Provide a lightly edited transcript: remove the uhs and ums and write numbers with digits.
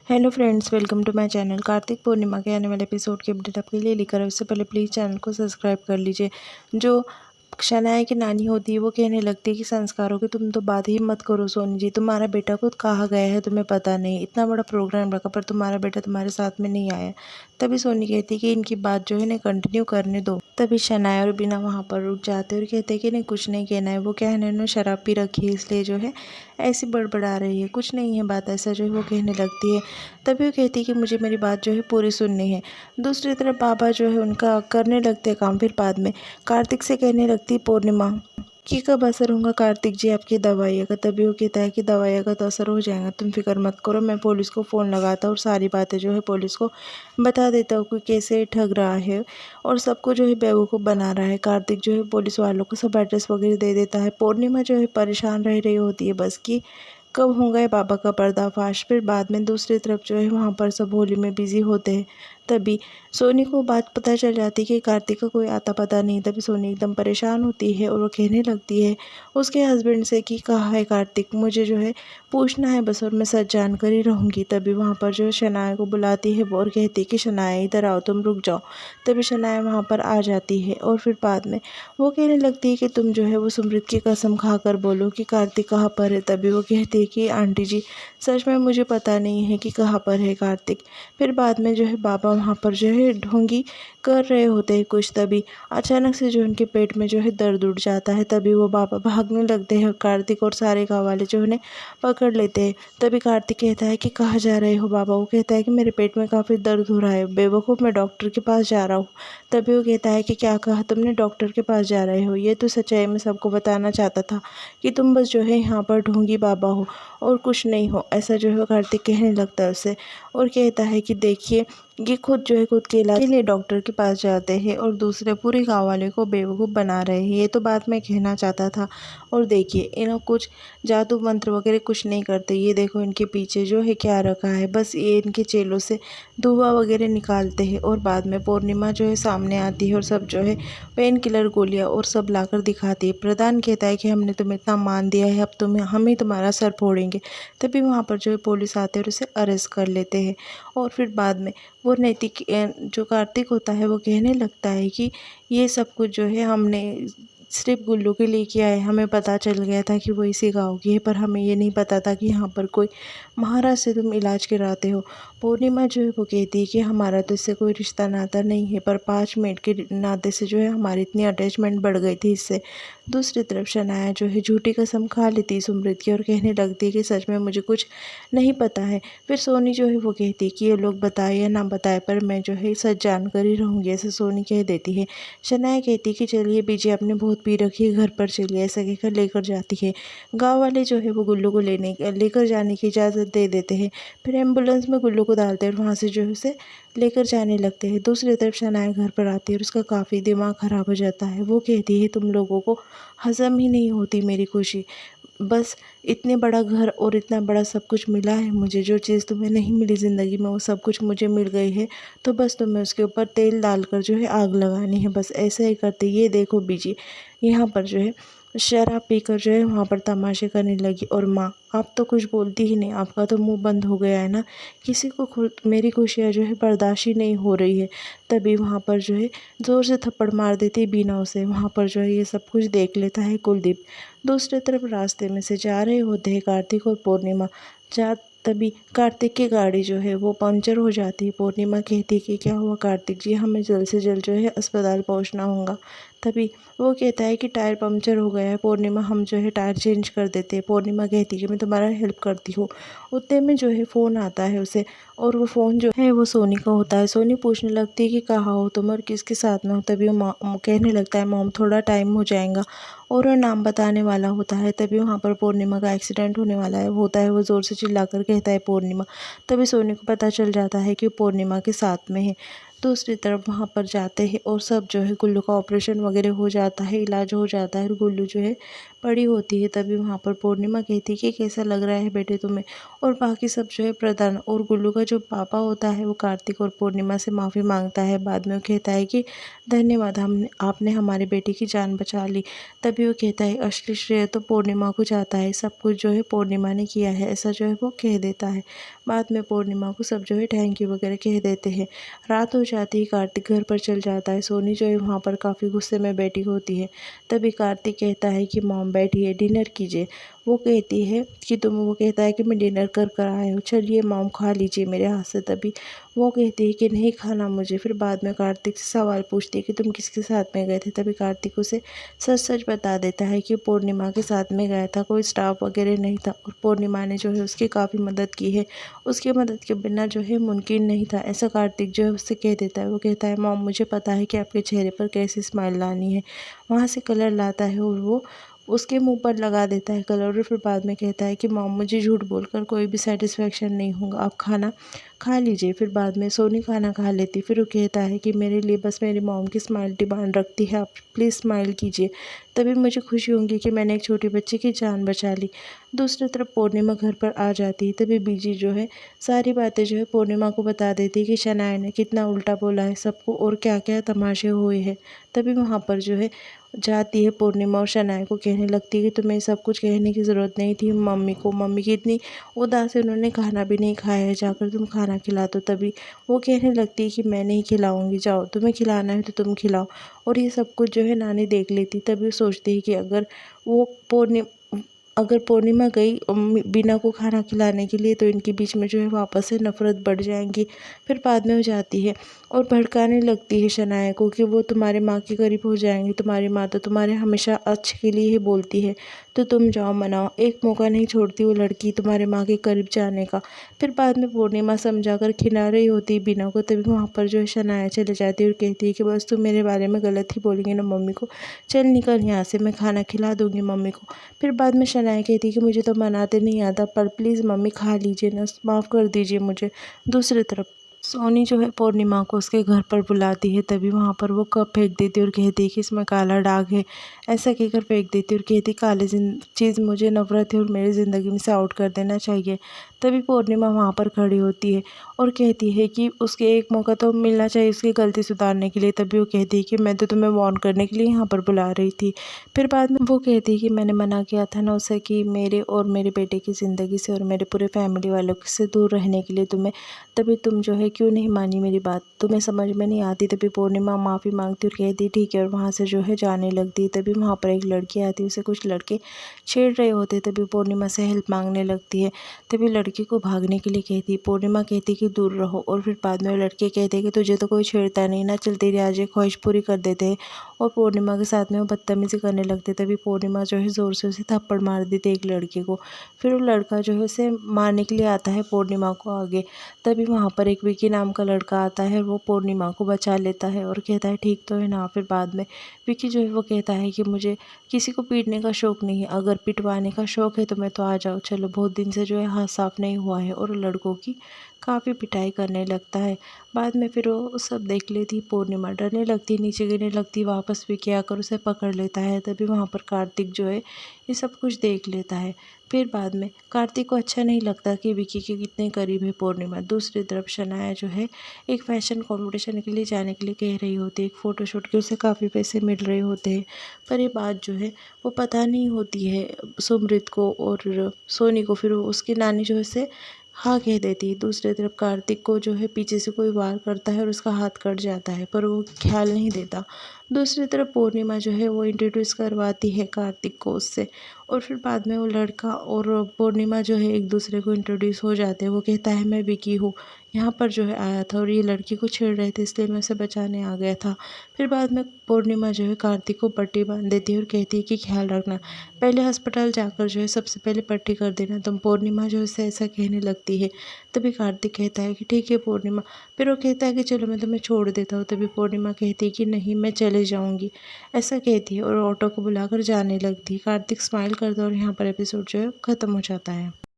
Hello friends, welcome to my channel. Kartik Purnima के आने वाले एपिसोड की अपडेट आपके लिए लेकर आए। उससे पहले प्लीज़ चैनल को सब्सक्राइब कर लीजिए। जो शनाया की नानी होती है वो कहने लगती है कि संस्कारों की तुम तो बात ही मत करो सोनी जी, तुम्हारा बेटा खुद कहाँ गया है तुम्हें पता नहीं, इतना बड़ा प्रोग्राम रखा पर तुम्हारा बेटा तुम्हारे साथ में नहीं आया। तभी सोनी कहती है कि इनकी बात जो है ना कंटिन्यू करने दो। तभी शनाया और बिना वहाँ पर रुक जाते और कहते हैं कि नहीं कुछ नहीं कहना है, वो क्या है इन्होंने शराब पी रखी है इसलिए जो है ऐसी बड़बड़ा रही है, कुछ नहीं है बात, ऐसा जो है वो कहने लगती है। तभी वो कहती है कि मुझे मेरी बात जो है पूरी सुननी है। दूसरी तरफ बाबा जो है उनका करने लगते हैं काम। फिर बाद में कार्तिक से कहने लगती पूर्णिमा कि कब असर होगा कार्तिक जी आपकी दवाइयों का। तभी वो कहता है कि दवाइयों का तो असर हो जाएगा, तुम फिक्र मत करो, मैं पुलिस को फ़ोन लगाता हूँ और सारी बातें जो है पुलिस को बता देता हूँ कि कैसे ठग रहा है और सबको जो है बेवकूफ़ बना रहा है। कार्तिक जो है पुलिस वालों को सब एड्रेस वगैरह दे देता है। पूर्णिमा जो है परेशान रह रही होती है बस कि कब होगा ये बाबा का पर्दाफाश। फिर बाद में दूसरी तरफ जो है वहाँ पर सब होली में बिजी होते हैं। तभी सोनी को बात पता चल जाती है कि कार्तिक का कोई आता पता नहीं। तभी सोनी एकदम परेशान होती है और वो कहने लगती है उसके हस्बैंड से कि कहाँ है कार्तिक, मुझे जो है पूछना है बस और मैं सच जानकर ही रहूँगी। तभी वहाँ पर जो है शनाया को बुलाती है वो और कहती है कि शनाया इधर आओ, तुम रुक जाओ। तभी शनाया वहाँ पर आ जाती है और फिर बाद में वो कहने लगती है कि तुम जो है वो सुमृत की कसम खाकर बोलो कि कार्तिक कहाँ पर है। तभी वो कहती है कि आंटी जी सच में मुझे पता नहीं है कि कहाँ पर है कार्तिक। फिर बाद में जो है बाबा वहाँ पर जो है ढोंगी कर रहे होते हैं कुछ। तभी अचानक से जो उनके पेट में जो है दर्द उठ जाता है। तभी वो बाबा भागने लगते हैं और कार्तिक और सारे गाँव वाले जो उन्हें पकड़ लेते हैं। तभी कार्तिक कहता है कि कहाँ जा रहे हो बाबा। वो कहता है कि मेरे पेट में काफ़ी दर्द हो रहा है बेवकूफ़, मैं डॉक्टर के पास जा रहा हूँ। तभी वो कहता है कि क्या कहा तुमने, डॉक्टर के पास जा रहे हो, ये तो सच्चाई में सबको बताना चाहता था कि तुम बस जो है यहाँ पर ढोंगी बाबा हो और कुछ नहीं हो। ऐसा जो है कार्तिक कहने लगता है उसे और कहता है कि देखिए ये खुद जो है खुद के इलाज के लिए डॉक्टर के पास जाते हैं और दूसरे पूरे गाँव वाले को बेवकूफ़ बना रहे हैं, ये तो बात मैं कहना चाहता था। और देखिए इन्हों कुछ जादू मंत्र वगैरह कुछ नहीं करते, ये देखो इनके पीछे जो है क्या रखा है, बस ये इनके चेलों से धुआं वगैरह निकालते हैं। और बाद में पूर्णिमा जो है सामने आती है और सब जो है पेन किलर गोलियाँ और सब लाकर दिखाती है। प्रधान कहता है कि हमने तुम्हें इतना मान दिया है, अब तुम्हें हम ही तुम्हारा सर फोड़ेंगे। तभी वहाँ पर जो है पुलिस आते हैं और उसे अरेस्ट कर लेते हैं। और फिर बाद में वो नैतिक जो कार्तिक होता है वो कहने लगता है कि ये सब कुछ जो है हमने सिर्फ गुल्लू के लिए किया है, हमें पता चल गया था कि वो इसी गाँव की है पर हमें ये नहीं पता था कि यहाँ पर कोई महाराज से तुम इलाज कराते हो। पूर्णिमा जो है वो कहती है कि हमारा तो इससे कोई रिश्ता नाता नहीं है पर 5 मिनट के नाते से जो है हमारी इतनी अटैचमेंट बढ़ गई थी इससे। दूसरी तरफ शनाया जो है झूठी कसम खा लेती सुमृत की और कहने लगती है कि सच में मुझे कुछ नहीं पता है। फिर सोनी जो है वो कहती है कि ये लोग बताए या ना बताए पर मैं जो है सच जानकर ही रहूँगी, ऐसे सोनी कह देती है। शनाया कहती है कि चलिए बीजी आपने बहुत पी रखी है, घर पर चलिए, ऐसा कहकर लेकर जाती है। गाँव वाले जो है वो गुल्लू को लेकर जाने की इजाज़त दे देते हैं। फिर एम्बुलेंस में गुल्लू को डालते हैं और वहाँ से जो है उसे लेकर जाने लगते हैं। दूसरी तरफ शनाया घर पर आती है और उसका काफ़ी दिमाग ख़राब हो जाता है। वो कहती है तुम लोगों को हज़म ही नहीं होती मेरी खुशी, बस इतने बड़ा घर और इतना बड़ा सब कुछ मिला है मुझे, जो चीज़ तुम्हें नहीं मिली ज़िंदगी में वो सब कुछ मुझे मिल गई है, तो बस तुम्हें उसके ऊपर तेल डालकर जो है आग लगानी है, बस ऐसा ही करते। ये देखो बीजी यहाँ पर जो है शराब पीकर जो है वहाँ पर तमाशे करने लगी। और माँ आप तो कुछ बोलती ही नहीं, आपका तो मुंह बंद हो गया है ना, किसी को खुद मेरी खुशियाँ जो है बर्दाश्त ही नहीं हो रही है। तभी वहाँ पर जो है ज़ोर से थप्पड़ मार देती है बीना उसे। वहाँ पर जो है ये सब कुछ देख लेता है कुलदीप। दूसरी तरफ रास्ते में से जा रहे होते हैं कार्तिक और पूर्णिमा। जा तभी कार्तिक की गाड़ी जो है वो पंचर हो जाती है। पूर्णिमा कहती है कि क्या हुआ कार्तिक जी, हमें जल्द से जल्द जो है अस्पताल पहुंचना होगा। तभी वो कहता है कि टायर पंचर हो गया है पूर्णिमा, हम जो है टायर चेंज कर देते हैं। पूर्णिमा कहती है कि मैं तुम्हारा हेल्प करती हूँ। उतने में जो है फ़ोन आता है उसे और वो फ़ोन जो है वो सोनी का होता है। सोनी पूछने लगती है कि कहाँ हो तुम और किसके साथ में हो। तभी वो कहने लगता है मॉम थोड़ा टाइम हो जाएगा और वो नाम बताने वाला होता है। तभी वहाँ पर पूर्णिमा का एक्सीडेंट होने वाला है होता है। वो ज़ोर से चिल्लाकर कहता है पूर्णिमा। तभी सोनी को पता चल जाता है कि पूर्णिमा के साथ में है। दूसरी तरफ वहाँ पर जाते हैं और सब जो है गुल्लू का ऑपरेशन वगैरह हो जाता है, इलाज हो जाता है और गुल्लू जो है पड़ी होती है। तभी वहाँ पर पूर्णिमा कहती है कि कैसा लग रहा है बेटे तुम्हें। और बाकी सब जो है प्रधान और गुल्लू का जो पापा होता है वो कार्तिक और पूर्णिमा से माफ़ी मांगता है। बाद में वो कहता है कि धन्यवाद, हमने आपने हमारे बेटे की जान बचा ली। तभी वो कहता है असली श्रेय तो पूर्णिमा को जाता है, सब कुछ जो है पूर्णिमा ने किया है, ऐसा जो है वो कह देता है। बाद में पूर्णिमा को सब जो है थैंक यू वगैरह कह देते हैं। रात हो जाती ही कार्तिक घर पर चल जाता है। सोनी जो है वहाँ पर काफ़ी गुस्से में बैठी होती है। तभी कार्तिक कहता है कि मॉम बैठिए, डिनर कीजिए। वो कहती है कि वो कहता है कि मैं डिनर कर कर आया हूँ, चलिए मॉम खा लीजिए मेरे हाथ से। तभी वो कहती है कि नहीं खाना मुझे। फिर बाद में कार्तिक से सवाल पूछती है कि तुम किसके साथ में गए थे। तभी कार्तिक उसे सच सच बता देता है कि पूर्णिमा के साथ में गया था, कोई स्टाफ वगैरह नहीं था और पूर्णिमा ने जो है उसकी काफ़ी मदद की है, उसकी मदद के बिना जो है मुमकिन नहीं था, ऐसा कार्तिक जो है उससे कह देता है। वो कहता है मॉम मुझे पता है कि आपके चेहरे पर कैसी स्माइल लानी है। वहाँ से कलर लाता है और वो उसके मुंह पर लगा देता है कलर। और फिर बाद में कहता है कि मॉम मुझे झूठ बोलकर कोई भी सेटिस्फेक्शन नहीं होगा, आप खाना खा लीजिए। फिर बाद में सोनी खाना खा लेती। फिर वो कहता है कि मेरे लिए बस मेरी मॉम की स्माइल डिमांड रखती है, आप प्लीज़ स्माइल कीजिए, तभी मुझे खुशी होगी कि मैंने एक छोटे बच्चे की जान बचा ली। दूसरी तरफ पूर्णिमा घर पर आ जाती है। तभी बीजी जो है सारी बातें जो है पूर्णिमा को बता देती है कि शनाया ने कितना उल्टा बोला है सबको और क्या क्या तमाशे हुए हैं। तभी वहाँ पर जो है जाती है पूर्णिमा और शनाया को कहने लगती है कि तुम्हें सब कुछ कहने की ज़रूरत नहीं थी मम्मी को, मम्मी की इतनी उदास है, उन्होंने खाना भी नहीं खाया है, जाकर तुम खाना खिला दो। तभी वो कहने लगती है कि मैं नहीं खिलाऊंगी, जाओ तुम्हें खिलाना है तो तुम खिलाओ। और ये सब कुछ जो है नानी देख लेती। तभी वो सोचती है कि वो पूर्णि अगर पूर्णिमा गई बीना को खाना खिलाने के लिए तो इनके बीच में जो है वापस से नफ़रत बढ़ जाएंगी। फिर बाद में हो जाती है और भड़काने लगती है शनाया को कि वो तुम्हारे माँ के करीब हो जाएंगी, तुम्हारी माँ तो तुम्हारे हमेशा अच्छे के लिए ही बोलती है, तो तुम जाओ मनाओ। एक मौका नहीं छोड़ती वो लड़की तुम्हारे माँ के करीब जाने का। फिर बाद में पूर्णिमा समझाकर खिला रही होती है बीना को। तभी वहाँ पर जो है शनाया चले जाती है और कहती है कि बस तुम मेरे बारे में गलत ही बोलेंगे ना मम्मी को, चल निकल यहाँ से, मैं खाना खिला दूँगी मम्मी को। फिर बाद में शनाया कहती है कि मुझे तो बनाते नहीं आता, पर प्लीज़ मम्मी खा लीजिए ना, माफ़ कर दीजिए मुझे। दूसरी तरफ सोनी जो है पूर्णिमा को उसके घर पर बुलाती है। तभी वहाँ पर वो कप फेंक देती है और कहती है कि इसमें काला दाग है, ऐसा कहकर फेंक देती है और कहती है काली चीज़ मुझे नफरत है और मेरी ज़िंदगी में से आउट कर देना चाहिए। तभी पूर्णिमा वहाँ पर खड़ी होती है और कहती है कि उसके एक मौका तो मिलना चाहिए उसकी गलती सुधारने के लिए। तभी वो कहती है कि मैं तो तुम्हें वार्न करने के लिए यहाँ पर बुला रही थी। फिर बाद में वो कहती है कि मैंने मना किया था ना उसे कि मेरे और मेरे बेटे की ज़िंदगी से और मेरे पूरे फैमिली वालों से दूर रहने के लिए तुम्हें, तभी तुम जो है क्यों नहीं मानी मेरी बात, तुम्हें समझ में नहीं आती। तभी पूर्णिमा माफ़ी मांगती और कहती ठीक है और वहाँ से जो है जाने लगती। तभी वहाँ पर एक लड़की आती, उसे कुछ लड़के छेड़ रहे होते। तभी पूर्णिमा से हेल्प मांगने लगती है। तभी लड़की को भागने के लिए कहती, पूर्णिमा कहती कि दूर रहो। और फिर बाद में लड़के कहते कि तुझे तो कोई छेड़ता नहीं ना, चल तेरी आज एक ख्वाहिश पूरी कर देते हैं। और पूर्णिमा के साथ में वो बदतमीजी करने लगते। तभी पूर्णिमा जो है ज़ोर से उसे थप्पड़ मार देती एक लड़के को। फिर वो लड़का जो है उसे मारने के लिए आता है पूर्णिमा को आगे। तभी वहाँ पर एक विकी नाम का लड़का आता है, वो पूर्णिमा को बचा लेता है और कहता है ठीक तो है ना। फिर बाद में विकी जो है वो कहता है कि मुझे किसी को पीटने का शौक़ नहीं है, अगर पिटवाने का शौक़ है तो मैं तो आ जाओ, चलो बहुत दिन से जो है हाथ साफ नहीं हुआ है। और लड़कों की काफ़ी पिटाई करने लगता है। बाद में फिर वो सब देख लेती पूर्णिमा, डरने लगती, नीचे गिरने लगती, वापस विकी आकर उसे पकड़ लेता है। तभी वहाँ पर कार्तिक जो है ये सब कुछ देख लेता है। फिर बाद में कार्तिक को अच्छा नहीं लगता कि विकी के कितने करीब है पूर्णिमा। दूसरी तरफ शनाया जो है एक फैशन कंपटीशन के लिए जाने के लिए कह रही होती है, एक फ़ोटोशूट के उसे काफ़ी पैसे मिल रहे होते हैं। पर ये बात जो है वो पता नहीं होती है सुमृत को और सोनी को। फिर उसकी नानी जो है उसे हाँ कह देती है। दूसरी तरफ कार्तिक को जो है पीछे से कोई वार करता है और उसका हाथ कट जाता है, पर वो ख्याल नहीं देता। दूसरी तरफ पूर्णिमा जो है वो इंट्रोड्यूस करवाती है कार्तिक को उससे। और फिर बाद में वो लड़का और पूर्णिमा जो है एक दूसरे को इंट्रोड्यूस हो जाते हैं। वो कहता है मैं विकी हूँ, यहाँ पर जो है आया था और ये लड़की को छेड़ रहे थे इसलिए मैं उसे बचाने आ गया था। फिर बाद में पूर्णिमा जो है कार्तिक को पट्टी बांध देती है और कहती है कि ख्याल रखना, पहले अस्पताल जाकर जो है सबसे पहले पट्टी कर देना तुम। पूर्णिमा जो है उसे ऐसा कहने लगती है। तभी कार्तिक कहता है कि ठीक है पूर्णिमा। फिर वो कहता है कि चलो मैं तुम्हें छोड़ देता हूँ। तभी पूर्णिमा कहती है कि नहीं मैं चले जाऊँगी, ऐसा कहती है और ऑटो को बुलाकर जाने लगती है। कार्तिक स्माइल करता है और यहाँ पर एपिसोड जो है ख़त्म हो जाता है।